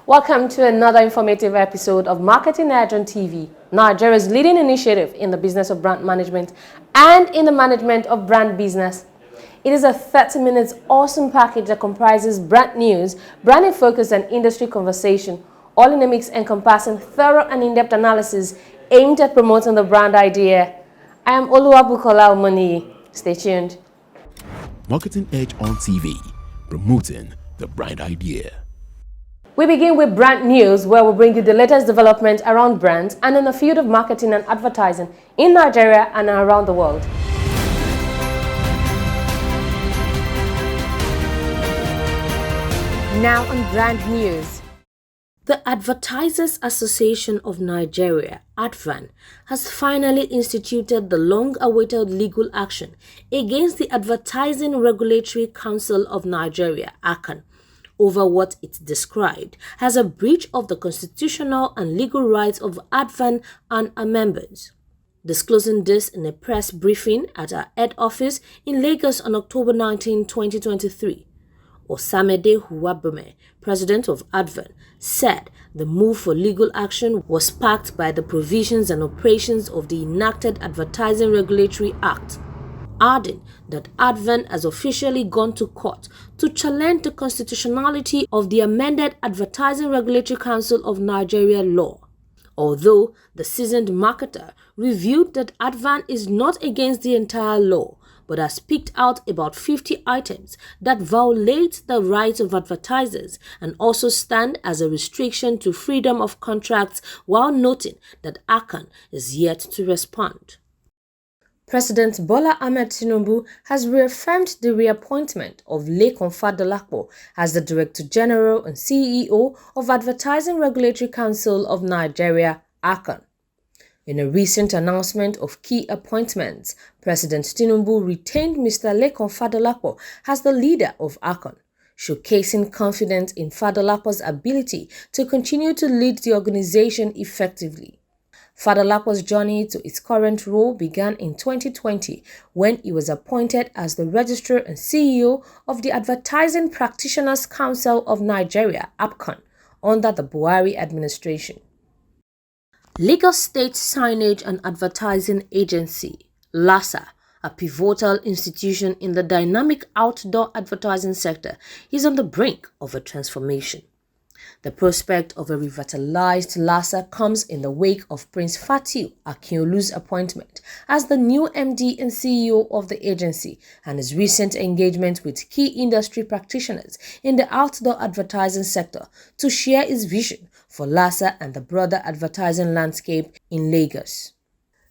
Welcome to another informative episode of Marketing Edge on TV, Nigeria's leading initiative in the business of brand management and in the management of brand business. It is a 30 minutes awesome package that comprises brand news, branding focus, and industry conversation, all in a mix encompassing thorough and in-depth analysis aimed at promoting the brand idea. I am Oluwabukola Omoni. Stay tuned. Marketing Edge on TV, promoting the brand idea. We begin with brand news, where we bring you the latest development around brands and in the field of marketing and advertising in Nigeria and around the world. Now on brand news. The Advertisers Association of Nigeria, ADVAN, has finally instituted the long-awaited legal action against the Advertising Regulatory Council of Nigeria, ACAN, over what it described as a breach of the constitutional and legal rights of ADVAN and our members. Disclosing this in a press briefing at our head office in Lagos on October 19, 2023, Osamede Huwabome, president of ADVAN, said the move for legal action was sparked by the provisions and operations of the enacted Advertising Regulatory Act, adding that ADVAN has officially gone to court to challenge the constitutionality of the amended Advertising Regulatory Council of Nigeria law. Although the seasoned marketer revealed that ADVAN is not against the entire law, but has picked out about 50 items that violate the rights of advertisers and also stand as a restriction to freedom of contracts, while noting that ACAN is yet to respond. President Bola Ahmed Tinubu has reaffirmed the reappointment of Lekan Fadolapo as the Director General and CEO of Advertising Regulatory Council of Nigeria, ACAN. In a recent announcement of key appointments, President Tinubu retained Mr. Lekan Fadolapo as the leader of ACAN, showcasing confidence in Fadolapo's ability to continue to lead the organization effectively. Fadolapo's journey to its current role began in 2020 when he was appointed as the Registrar and CEO of the Advertising Practitioners Council of Nigeria, APCON, under the Buhari administration. Lagos State Signage and Advertising Agency, LASA, a pivotal institution in the dynamic outdoor advertising sector, is on the brink of a transformation. The prospect of a revitalized LASA comes in the wake of Prince Fatiu Akinolu's appointment as the new MD and CEO of the agency and his recent engagement with key industry practitioners in the outdoor advertising sector to share his vision for LASA and the broader advertising landscape in Lagos.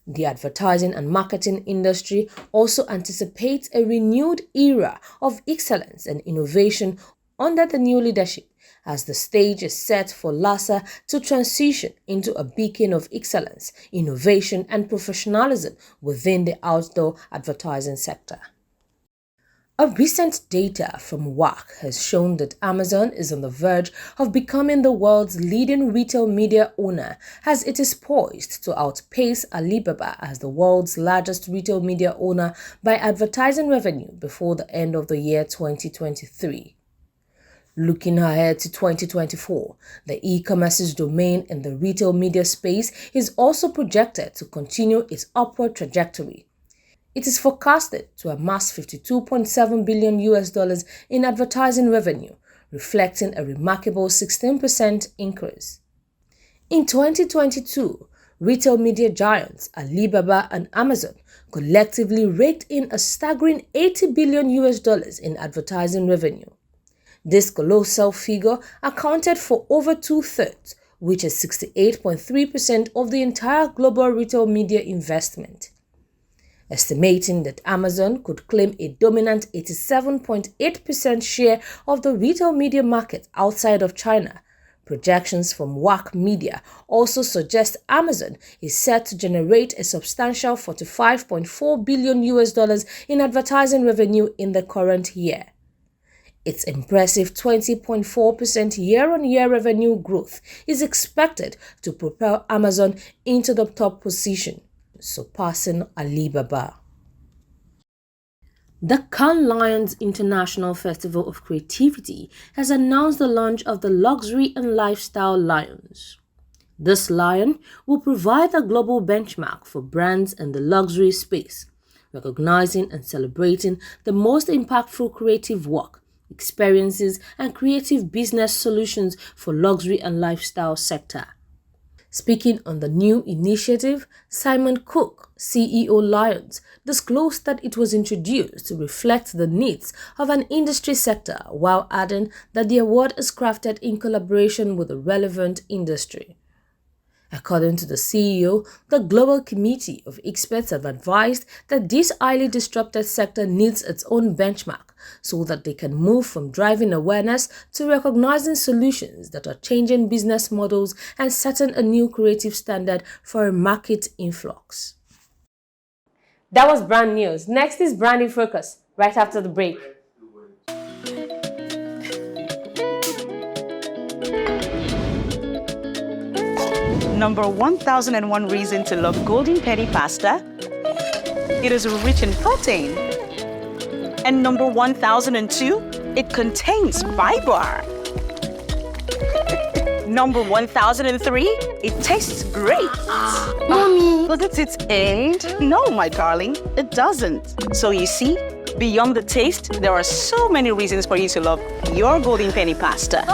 The advertising and marketing industry also anticipates a renewed era of excellence and innovation under the new leadership, as the stage is set for LASA to transition into a beacon of excellence, innovation, and professionalism within the outdoor advertising sector. A recent data from WAC has shown that Amazon is on the verge of becoming the world's leading retail media owner, as it is poised to outpace Alibaba as the world's largest retail media owner by advertising revenue before the end of the year 2023. Looking ahead to 2024, the e-commerce's domain in the retail media space is also projected to continue its upward trajectory. It is forecasted to amass $52.7 billion in advertising revenue, reflecting a remarkable 16% increase. In 2022, retail media giants Alibaba and Amazon collectively raked in a staggering $80 billion in advertising revenue. This colossal figure accounted for over two-thirds, which is 68.3% of the entire global retail media investment. Estimating that Amazon could claim a dominant 87.8% share of the retail media market outside of China, projections from WAC Media also suggest Amazon is set to generate a substantial $45.4 billion in advertising revenue in the current year. Its impressive 20.4% year-on-year revenue growth is expected to propel Amazon into the top position, surpassing Alibaba. The Cannes Lions International Festival of Creativity has announced the launch of the Luxury and Lifestyle Lions. This lion will provide a global benchmark for brands in the luxury space, recognizing and celebrating the most impactful creative work, experiences, and creative business solutions for luxury and lifestyle sector. Speaking on the new initiative, Simon Cook, CEO Lions, disclosed that it was introduced to reflect the needs of an industry sector while adding that the award is crafted in collaboration with the relevant industry. According to the CEO, the global committee of experts have advised that this highly disrupted sector needs its own benchmark so that they can move from driving awareness to recognizing solutions that are changing business models and setting a new creative standard for a market influx. That was brand news. Next is Branding Focus, right after the break. Number 1001 reason to love Golden Penny pasta. It is rich in protein. And number 1002, it contains fiber. Number 1003, it tastes great. Mommy, Does it end? No, my darling, it doesn't. So you see, beyond the taste, there are so many reasons for you to love your Golden Penny pasta.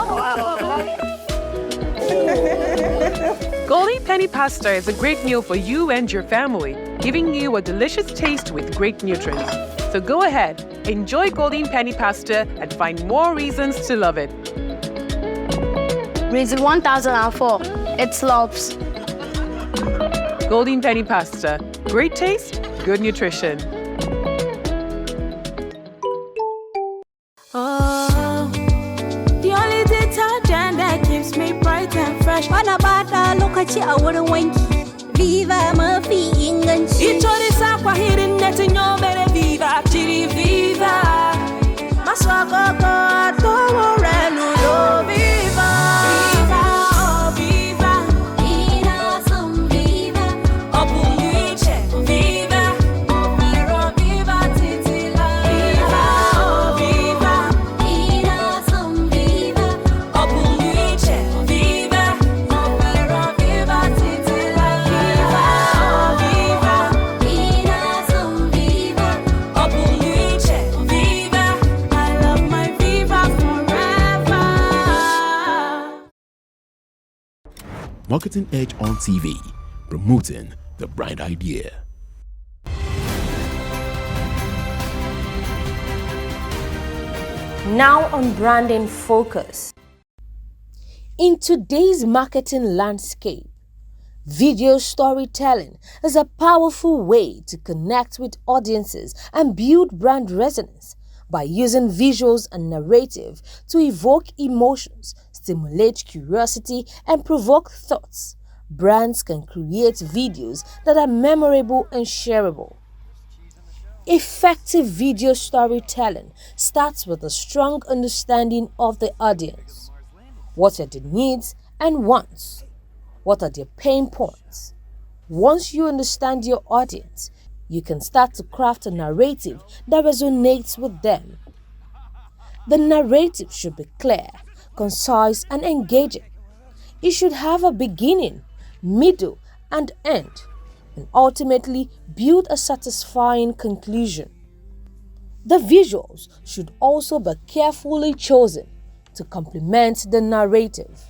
Golden Penny Pasta is a great meal for you and your family, giving you a delicious taste with great nutrients. So go ahead, enjoy Golden Penny Pasta and find more reasons to love it. reason 1004. It slopes. Golden Penny Pasta. Great taste, good nutrition. The only detergent that keeps me bright and fresh. Bana bata lokaci a wurin wanki. Viva mafi inganci. Ito da sakwa hirin netin yo mere viva. Chiri viva. Maswa koko atowo renu lo viva. Viva, oh viva. Ina some viva. Obu yuiche viva. Omiro viva titila. Viva, oh viva. Ina some viva. Obu yuiche viva. Omiro viva titila. Viva, oh viva. Ina some viva. Obu yuiche viva. I love my viva forever. Marketing Edge on TV, promoting the bright idea. Now on Branding Focus. In today's marketing landscape, video storytelling is a powerful way to connect with audiences and build brand resonance by using visuals and narrative to evoke emotions, stimulate curiosity, and provoke thoughts. Brands can create videos that are memorable and shareable. Effective video storytelling starts with a strong understanding of the audience. What are their needs and wants? What are their pain points? Once you understand your audience, you can start to craft a narrative that resonates with them. The narrative should be clear, concise, and engaging. It should have a beginning, middle, and end, and ultimately build a satisfying conclusion. The visuals should also be carefully chosen to complement the narrative.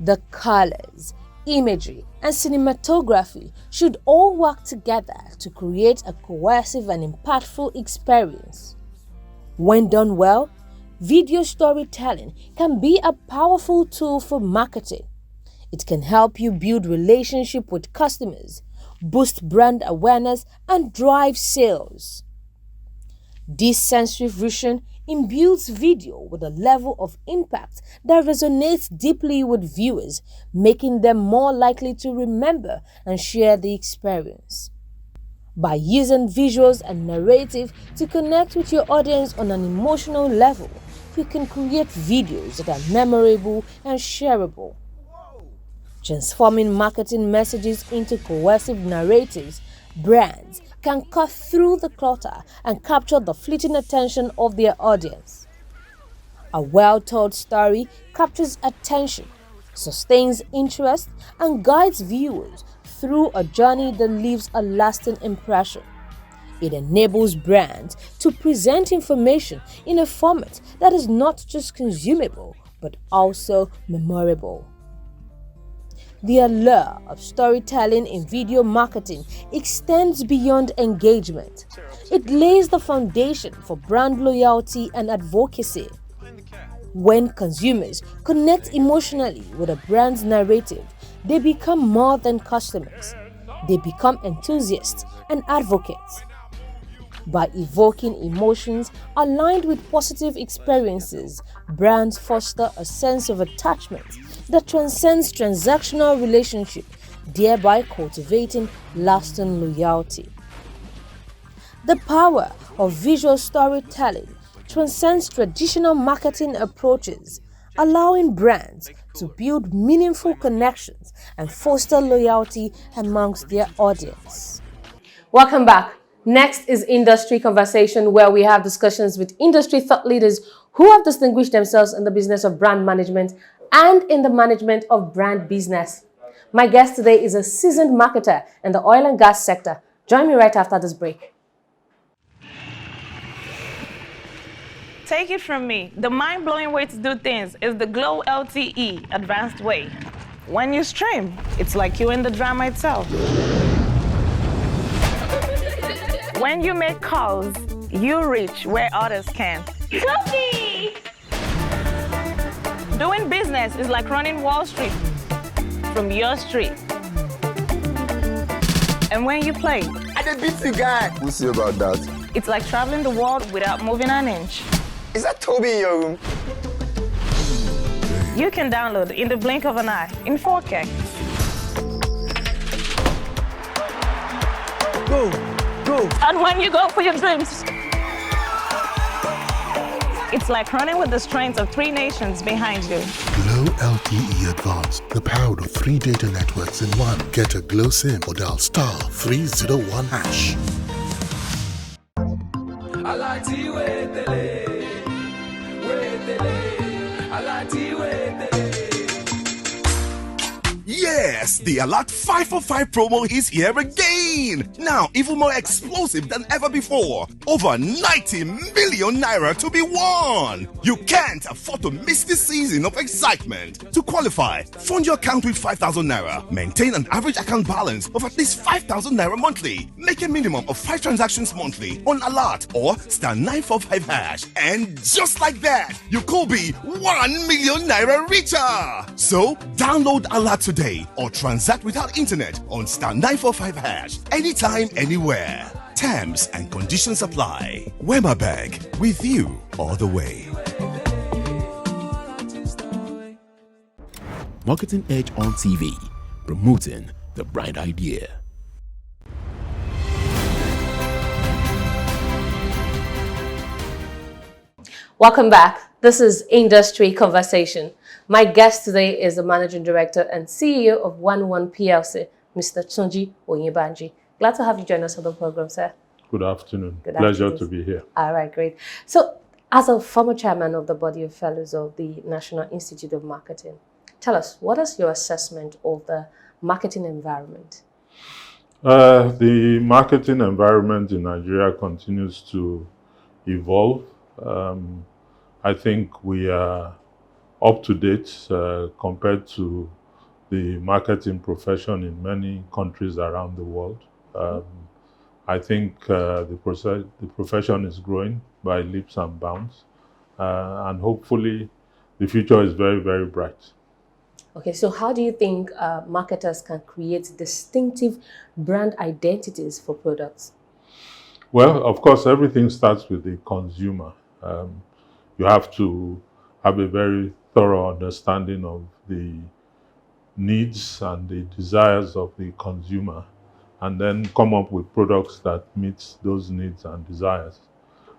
The colors, imagery, and cinematography should all work together to create a cohesive and impactful experience. When done well, video storytelling can be a powerful tool for marketing. It can help you build relationships with customers, boost brand awareness, and drive sales. This sensory vision imbues video with a level of impact that resonates deeply with viewers, making them more likely to remember and share the experience. By using visuals and narrative to connect with your audience on an emotional level, you can create videos that are memorable and shareable. Transforming marketing messages into cohesive narratives, brands can cut through the clutter and capture the fleeting attention of their audience. A well-told story captures attention, sustains interest, and guides viewers through a journey that leaves a lasting impression. It enables brands to present information in a format that is not just consumable but also memorable. The allure of storytelling in video marketing extends beyond engagement. It lays the foundation for brand loyalty and advocacy. When consumers connect emotionally with a brand's narrative, they become more than customers. They become enthusiasts and advocates. By evoking emotions aligned with positive experiences, brands foster a sense of attachment that transcends transactional relationship, thereby cultivating lasting loyalty. The power of visual storytelling transcends traditional marketing approaches, allowing brands to build meaningful connections and foster loyalty amongst their audience. Welcome back. Next is Industry Conversation, where we have discussions with industry thought leaders who have distinguished themselves in the business of brand management and in the management of brand business. My guest today is a seasoned marketer in the oil and gas sector. Join me right after this break. Take it from me, the mind-blowing way to do things is the Glow LTE advanced way. When you stream, it's like you're in the drama itself. When you make calls, you reach where others can't. Coffee! Doing business is like running Wall Street from your street. And when you play, I did beat you guy. We'll see about that. It's like traveling the world without moving an inch. Is that Toby in your room? You can download in the blink of an eye in 4K. Go. And when you go for your dreams, it's like running with the strength of 3 nations behind you. Glow LTE Advanced, the power of 3 data networks in one. Get a Glow SIM or dial *301#. Yes, the Alert 545 promo is here again. Now, even more explosive than ever before. Over 90 million naira to be won. You can't afford to miss this season of excitement. To qualify, fund your account with 5,000 naira. Maintain an average account balance of at least 5,000 naira monthly. Make a minimum of 5 transactions monthly on Alert or *945#. And just like that, you could be 1 million naira richer. So, download Alert today or transact without internet on *945# anytime, anywhere. Terms and conditions apply. Wema Bank, with you all the way. Marketing Edge on TV, promoting the bright idea. Welcome back. This is Industry Conversation. My guest today is the Managing Director and CEO of 11 PLC, Mr. Tunji Onyebanji. Glad to have you join us on the program, sir. Good afternoon. Good Pleasure afternoon. to be here. All right, great. So, as a former chairman of the Body of Fellows of the National Institute of Marketing, tell us, what is your assessment of the marketing environment? The marketing environment in Nigeria continues to evolve. I think we are up to date compared to the marketing profession in many countries around the world. I think the profession is growing by leaps and bounds, and hopefully the future is very, very bright. Okay, so how do you think marketers can create distinctive brand identities for products? Well, of course, everything starts with the consumer. You have to have a very thorough understanding of the needs and the desires of the consumer, and then come up with products that meet those needs and desires.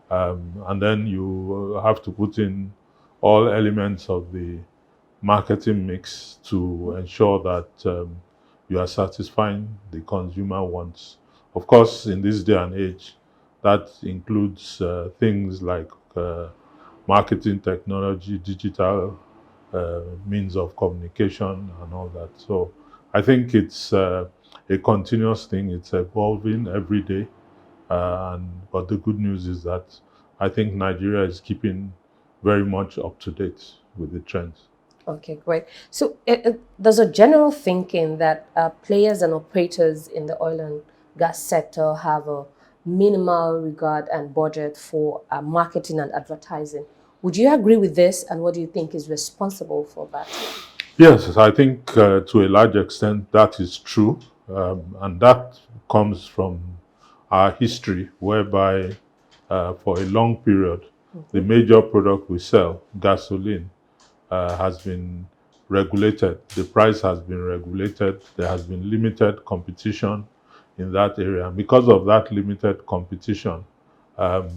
And then you have to put in all elements of the marketing mix to ensure that you are satisfying the consumer wants Of course, in this day and age, that includes things like marketing technology, digital means of communication, and all that. So I think it's a continuous thing. It's evolving every day. But the good news is that I think Nigeria is keeping very much up to date with the trends. Okay, great. So there's a general thinking that players and operators in the oil and gas sector have a minimal regard and budget for marketing and advertising. Would you agree with this, and what do you think is responsible for that? Yes, I think to a large extent that is true, and that comes from our history, whereby for a long period, the major product we sell, gasoline, has been regulated. The price has been regulated. There has been limited competition in that area. And because of that limited competition, um,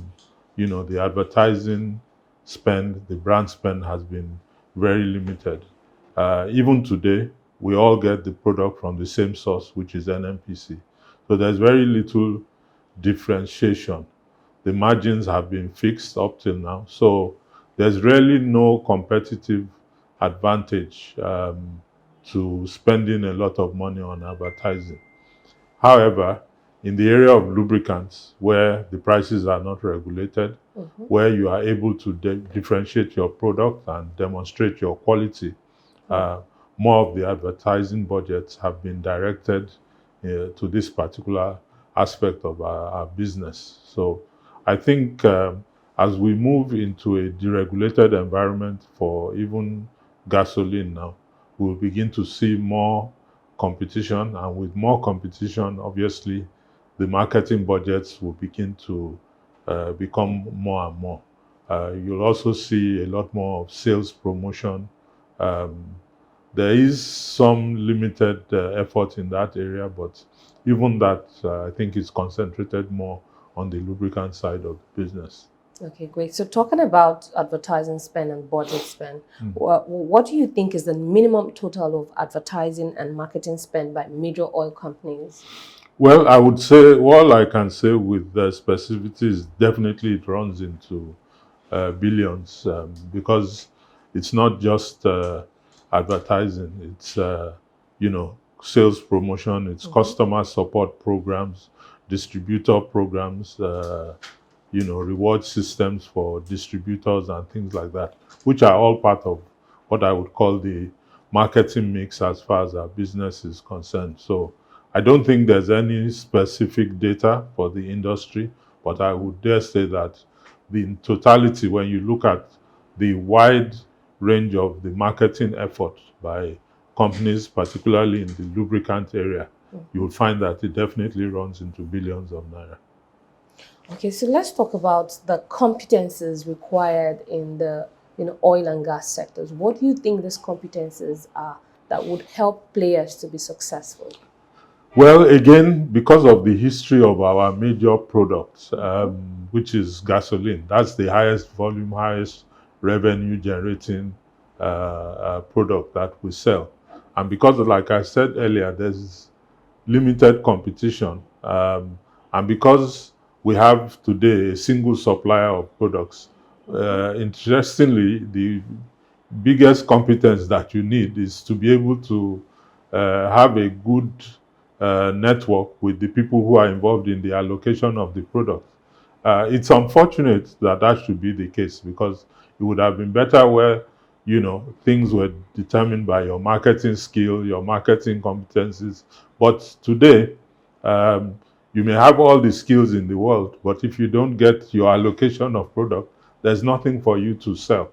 the advertising spend, the brand spend has been very limited. Even today, we all get the product from the same source, which is NMPC. So there's very little differentiation. The margins have been fixed up till now. So there's really no competitive advantage to spending a lot of money on advertising. However, in the area of lubricants, where the prices are not regulated, where you are able to differentiate your product and demonstrate your quality, more of the advertising budgets have been directed to this particular aspect of our business. So I think as we move into a deregulated environment for even gasoline now, we'll begin to see more competition, and with more competition, obviously, the marketing budgets will begin to become more and more. You'll also see a lot more of sales promotion. There is some limited effort in that area, but even that, I think, is concentrated more on the lubricant side of the business. Okay, great. So talking about advertising spend and budget spend, what do you think is the minimum total of advertising and marketing spend by major oil companies? Well, I would say, all I can say with the specificity is definitely it runs into billions, because it's not just advertising, it's, sales promotion, it's customer support programs, distributor programs, reward systems for distributors and things like that, which are all part of what I would call the marketing mix as far as our business is concerned. So I don't think there's any specific data for the industry, but I would dare say that in totality, when you look at the wide range of the marketing effort by companies, particularly in the lubricant area, you will find that it definitely runs into billions of naira. Okay, so let's talk about the competences required in the oil and gas sectors. What do you think these competences are that would help players to be successful? Well, again, because of the history of our major products, which is gasoline, that's the highest volume, highest revenue generating product that we sell. And because, like I said earlier, there's limited competition, and because we have today a single supplier of products, interestingly, the biggest competence that you need is to be able to have a good network with the people who are involved in the allocation of the product. It's unfortunate that that should be the case, because it would have been better where things were determined by your marketing skill, your marketing competencies. But today, you may have all the skills in the world, but if you don't get your allocation of product, there's nothing for you to sell.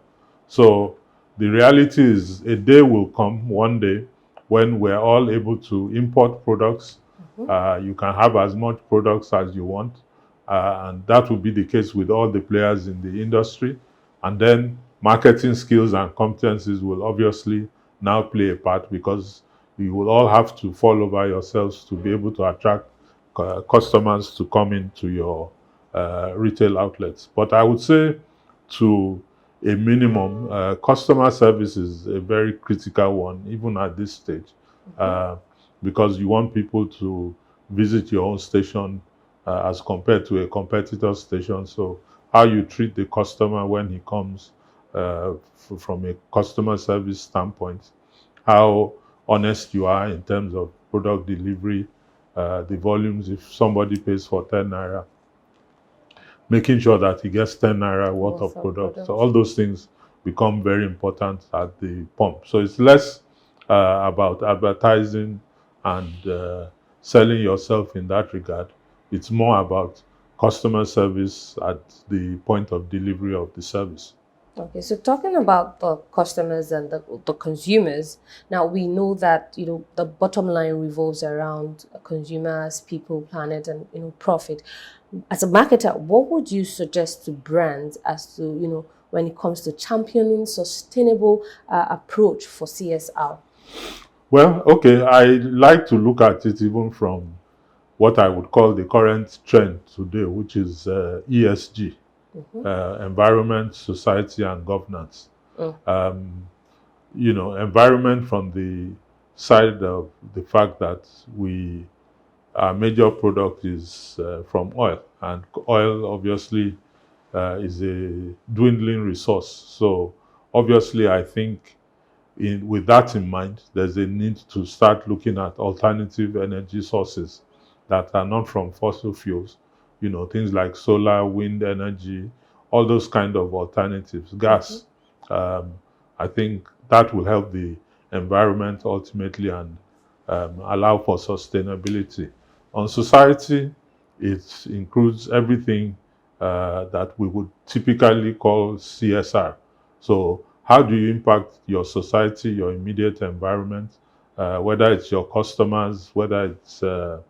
So the reality is, a day will come, one day, when we're all able to import products. You can have as much products as you want, and that will be the case with all the players in the industry. And then marketing skills and competencies will obviously now play a part, because you will all have to fall over yourselves to be able to attract customers to come into your retail outlets. But I would say, to a minimum, customer service is a very critical one, even at this stage, because you want people to visit your own station as compared to a competitor station. So how you treat the customer when he comes from a customer service standpoint, how honest you are in terms of product delivery, the volumes. If somebody pays for 10 naira, making sure that he gets 10 naira worth of product. So all those things become very important at the pump. So it's less about advertising and selling yourself in that regard. It's more about customer service at the point of delivery of the service. Okay, so talking about the customers and the consumers, now we know that, the bottom line revolves around consumers, people, planet, and, profit. As a marketer, what would you suggest to brands as to, when it comes to championing sustainable approach for CSR? Well, okay, I like to look at it even from what I would call the current trend today, which is ESG. Environment, society, and governance. Environment from the side of the fact that our major product is from oil, and oil obviously is a dwindling resource. So obviously, I think with that in mind, there's a need to start looking at alternative energy sources that are not from fossil fuels. Things like solar, wind energy, all those kind of alternatives, gas. I think that will help the environment ultimately and allow for sustainability. On society, it includes everything that we would typically call CSR. So how do you impact your society, your immediate environment, whether it's your customers, whether it's the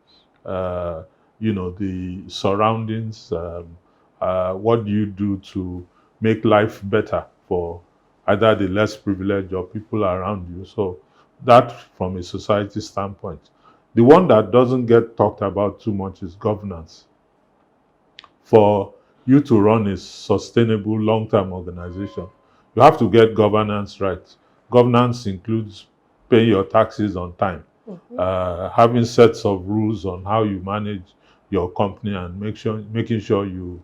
surroundings? What do you do to make life better for either the less privileged or people around you? So that from a society standpoint. The one that doesn't get talked about too much is governance. For you to run a sustainable long-term organization, you have to get governance right. Governance includes paying your taxes on time, having sets of rules on how you manage your company, and making sure you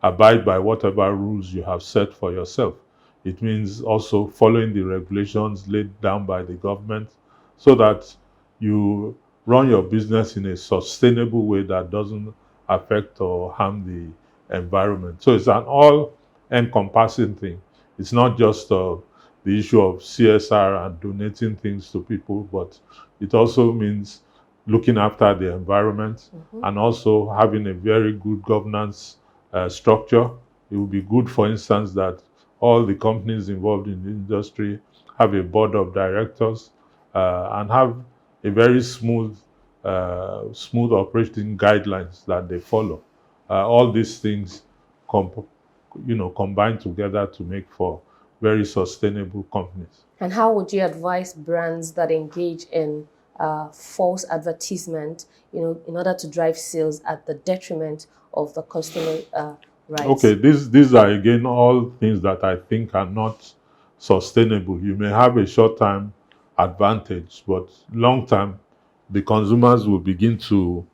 abide by whatever rules you have set for yourself. It means also following the regulations laid down by the government so that you run your business in a sustainable way that doesn't affect or harm the environment. So it's an all-encompassing thing. It's not just the issue of CSR and donating things to people, but it also means looking after the environment and also having a very good governance structure. It would be good, for instance, that all the companies involved in the industry have a board of directors and have a very smooth operating guidelines that they follow. All these things combine together to make for very sustainable companies. And how would you advise brands that engage in false advertisement, in order to drive sales at the detriment of the customer rights? Okay, these are again all things that I think are not sustainable. You may have a short-term advantage, but long-term, the consumers will begin to,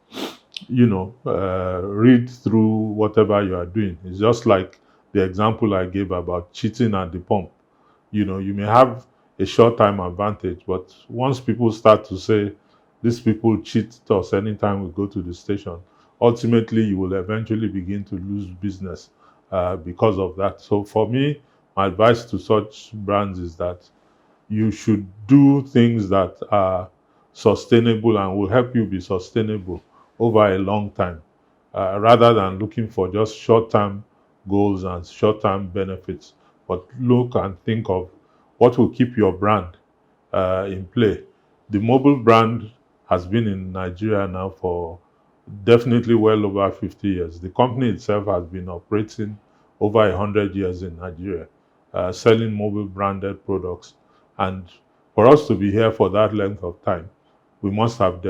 read through whatever you are doing. It's just like the example I gave about cheating at the pump. You may have a short-time advantage, but once people start to say, these people cheat us anytime we go to the station, ultimately you will eventually begin to lose business because of that. So for me, my advice to such brands is that you should do things that are sustainable and will help you be sustainable over a long time, rather than looking for just short-term goals and short-term benefits, but look and think of what will keep your brand in play. The mobile brand has been in Nigeria now for definitely well over 50 years. The company itself has been operating over 100 years in Nigeria, selling mobile branded products. And for us to be here for that length of time, we must have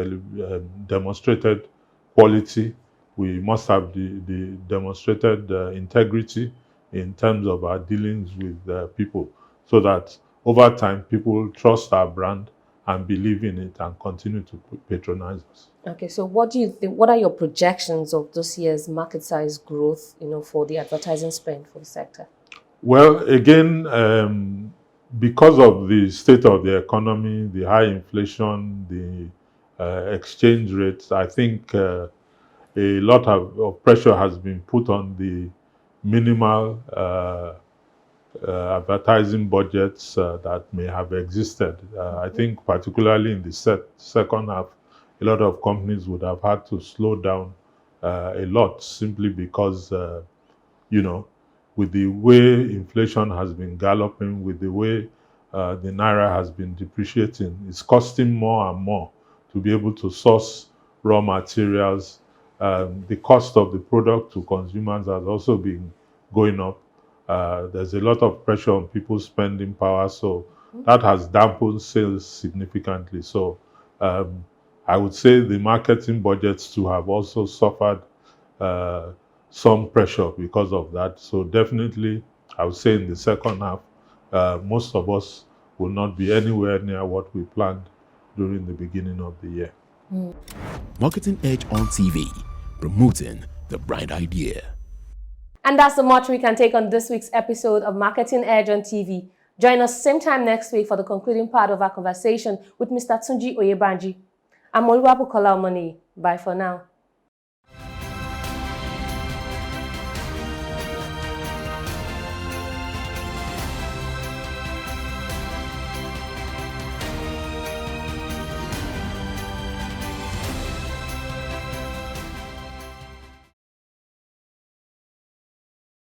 demonstrated quality. We must have the demonstrated integrity in terms of our dealings with people, so that over time people trust our brand and believe in it and continue to patronize us. Okay, so what do you think? What are your projections of this year's market size growth, for the advertising spend for the sector? Well, again, because of the state of the economy, the high inflation, the exchange rates, I think a lot of pressure has been put on the minimal advertising budgets that may have existed. I think particularly in the second half, a lot of companies would have had to slow down a lot simply because, with the way inflation has been galloping, with the way the naira has been depreciating, it's costing more and more to be able to source raw materials. The cost of the product to consumers has also been going up. There's a lot of pressure on people's spending power, so that has dampened sales significantly. So I would say the marketing budgets too have also suffered some pressure because of that. So definitely, I would say in the second half, most of us will not be anywhere near what we planned during the beginning of the year. Marketing Edge on TV, promoting the bright idea. And that's the much we can take on this week's episode of Marketing Edge on TV. Join us same time next week for the concluding part of our conversation with Mr. Tunji Oyebanji. I'm Oluwabukola Omoni. Bye for now.